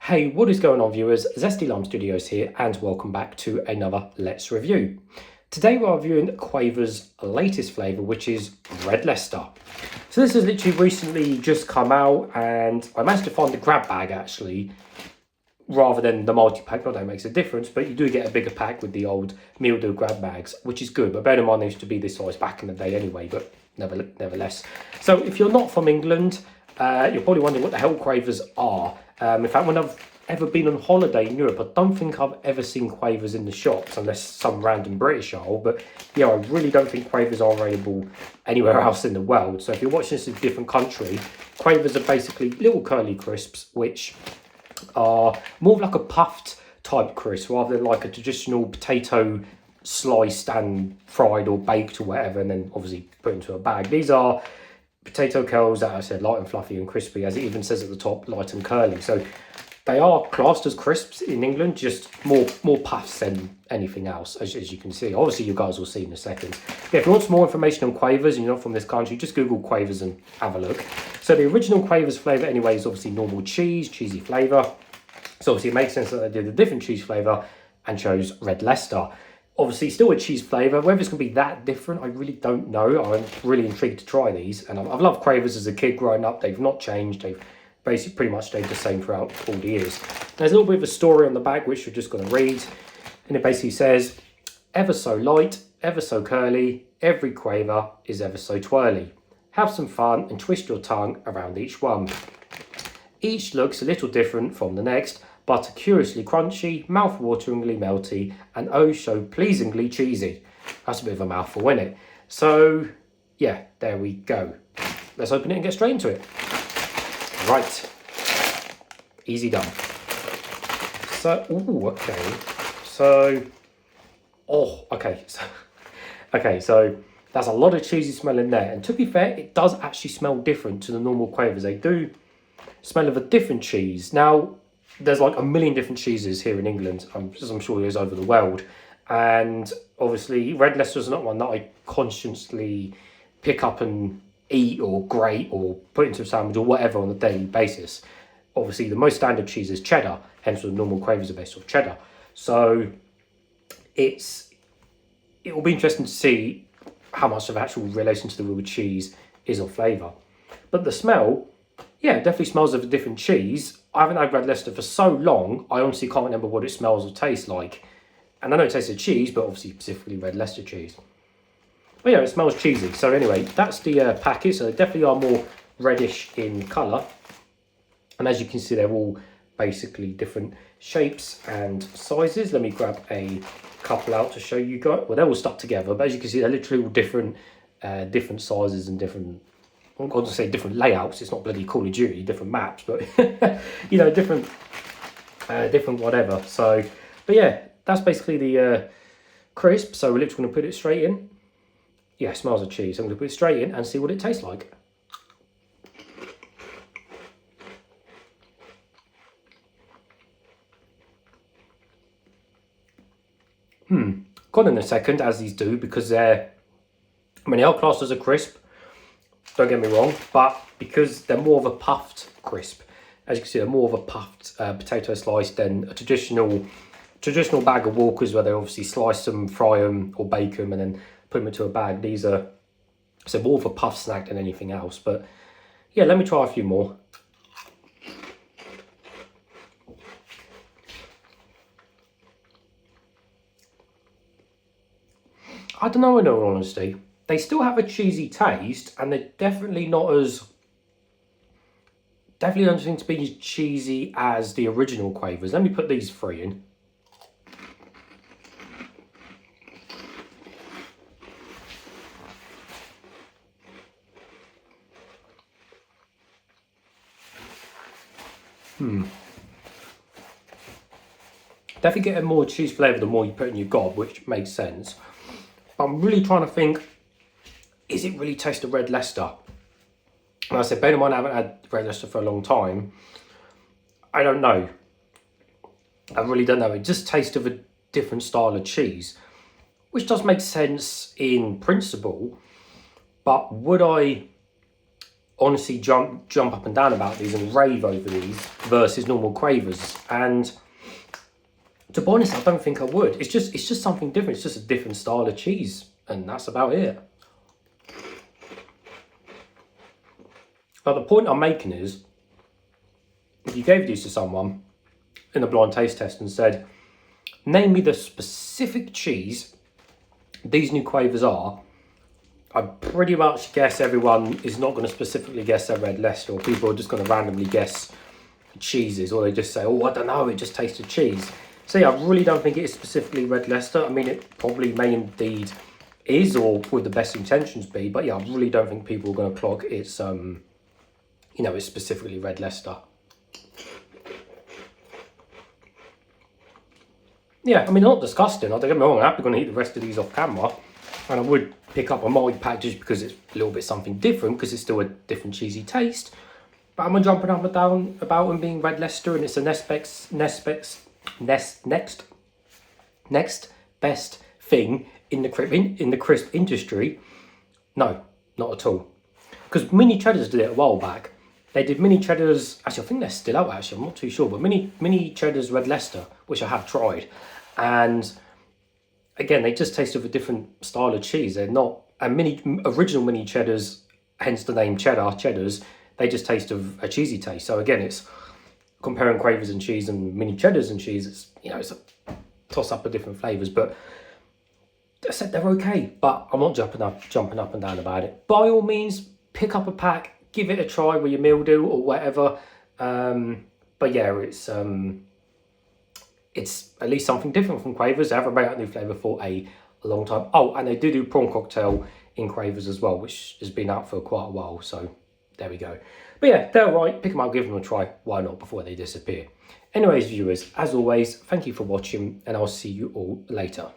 Hey, what is going on, viewers? Zesty Lime Studios here, and welcome back to another Let's Review. Today we're reviewing Quavers' latest flavour, which is Red Leicester. So this has literally recently just come out, and I managed to find the grab bag actually, rather than the multi-pack. Not that it makes a difference, but you do get a bigger pack with the old meal deal grab bags, which is good. But bear in mind, they used to be this size back in the day anyway, but nevertheless. So if you're not from England, you're probably wondering what the hell Quavers are. In fact, when I've ever been on holiday in Europe, I don't think I've ever seen Quavers in the shops, unless some random British are. But yeah, I really don't think Quavers are available anywhere else in the world. So if you're watching this in a different country, Quavers are basically little curly crisps, which are more of like a puffed type crisp rather than like a traditional potato sliced and fried or baked or whatever, and then obviously put into a bag. These are potato curls that I said light and fluffy and crispy, as it even says at the top, light and curly. So they are classed as crisps in England, just more puffs than anything else, as you can see. Obviously, you guys will see in a second. Yeah, if you want some more information on Quavers and you're not from this country, just Google Quavers and have a look. So the original Quavers flavour anyway is obviously normal cheese, cheesy flavour. So obviously it makes sense that they did a different cheese flavour and chose Red Leicester. Obviously still a cheese flavour. Whether it's going to be that different, I really don't know. I'm really intrigued to try these. And I've loved Quavers as a kid growing up. They've not changed. They've basically pretty much stayed the same throughout all the years. There's a little bit of a story on the back, which we're just going to read. And it basically says, ever so light, ever so curly, every quaver is ever so twirly. Have some fun and twist your tongue around each one. Each looks a little different from the next, but curiously crunchy, mouth-wateringly melty, and oh so pleasingly cheesy. That's a bit of a mouthful, isn't it? So, yeah, there we go. Let's open it and get straight into it. Right. Easy done. So, ooh, okay. So, so that's a lot of cheesy smell in there. And to be fair, it does actually smell different to the normal Quavers. They do smell of a different cheese. Now, there's like a million different cheeses here in England, as I'm sure there's over the world. And obviously, Red Leicester is not one that I consciously pick up and eat or grate or put into a sandwich or whatever on a daily basis. Obviously, the most standard cheese is cheddar, hence the normal Quavers are based off cheddar. So it will be interesting to see how much of actual relation to the real cheese is on flavour. But the smell, yeah, it definitely smells of a different cheese. I haven't had Red Leicester for so long, I honestly can't remember what it smells or tastes like. And I know it tastes of cheese, but obviously specifically Red Leicester cheese. But yeah, it smells cheesy. So anyway, that's the packet. So they definitely are more reddish in colour. And as you can see, they're all basically different shapes and sizes. Let me grab a couple out to show you guys. Well, they're all stuck together, but as you can see, they're literally all different sizes and different, I'm going to say different layouts. It's not bloody Call of Duty, different maps, but you know, different whatever. So, but yeah, that's basically the crisp. So we're literally going to put it straight in. Yeah, it smells of cheese. I'm going to put it straight in and see what it tastes like. Gone in a second, as these do, because they are classed as a crisp. Don't get me wrong, but because they're more of a puffed crisp, as you can see, they're more of a puffed potato slice than a traditional bag of Walkers, where they obviously slice them, fry them, or bake them, and then put them into a bag. These are more of a puff snack than anything else. But yeah, let me try a few more. I don't know, in all honesty. They still have a cheesy taste, and they're definitely not as... Definitely don't seem to be as cheesy as the original Quavers. Let me put these three in. Definitely get a more cheese flavour the more you put in your gob, which makes sense. But I'm really trying to think, is it really taste of Red Leicester? And I said, bear in mind I haven't had Red Leicester for a long time. I don't know. I really don't know. It just tastes of a different style of cheese, which does make sense in principle. But would I honestly jump up and down about these and rave over these versus normal Quavers. And to be honest, I don't think I would. It's just something different. It's just a different style of cheese, and that's about it. But the point I'm making is, if you gave these to someone in a blind taste test and said, name me the specific cheese these new Quavers are, I pretty much guess everyone is not going to specifically guess they're Red Leicester, or people are just going to randomly guess cheeses, or they just say, oh, I don't know, it just tasted cheese. So yeah, I really don't think it is specifically Red Leicester. I mean, it probably may indeed is, or with the best intentions be, but yeah, I really don't think people are going to clock it's, it's specifically Red Leicester. Yeah, I mean, not disgusting. Don't get me wrong, I'm happy going to eat the rest of these off camera. And I would pick up a mild pack just because it's a little bit something different, because it's still a different cheesy taste. But I'm jumping up and down about them being Red Leicester, and it's the next best thing in the crisp industry. No, not at all. Because Mini Cheddars did it a while back. They did Mini Cheddars, actually I think they're still out actually, I'm not too sure, but Mini Cheddars Red Leicester, which I have tried. And again, they just taste of a different style of cheese. They're not, original Mini Cheddars, hence the name Cheddars, they just taste of a cheesy taste. So again, it's comparing Quavers and cheese and Mini Cheddars and cheese, it's a toss up of different flavours, but I said they're okay, but I'm not jumping up and down about it. By all means, pick up a pack, give it a try with your meal deal or whatever. But yeah, it's at least something different from Quavers. They haven't made out new flavour for a long time. Oh, and they do prawn cocktail in Quavers as well, which has been out for quite a while. So there we go. But yeah, they're all right. Pick them up, give them a try. Why not, before they disappear? Anyways, viewers, as always, thank you for watching, and I'll see you all later.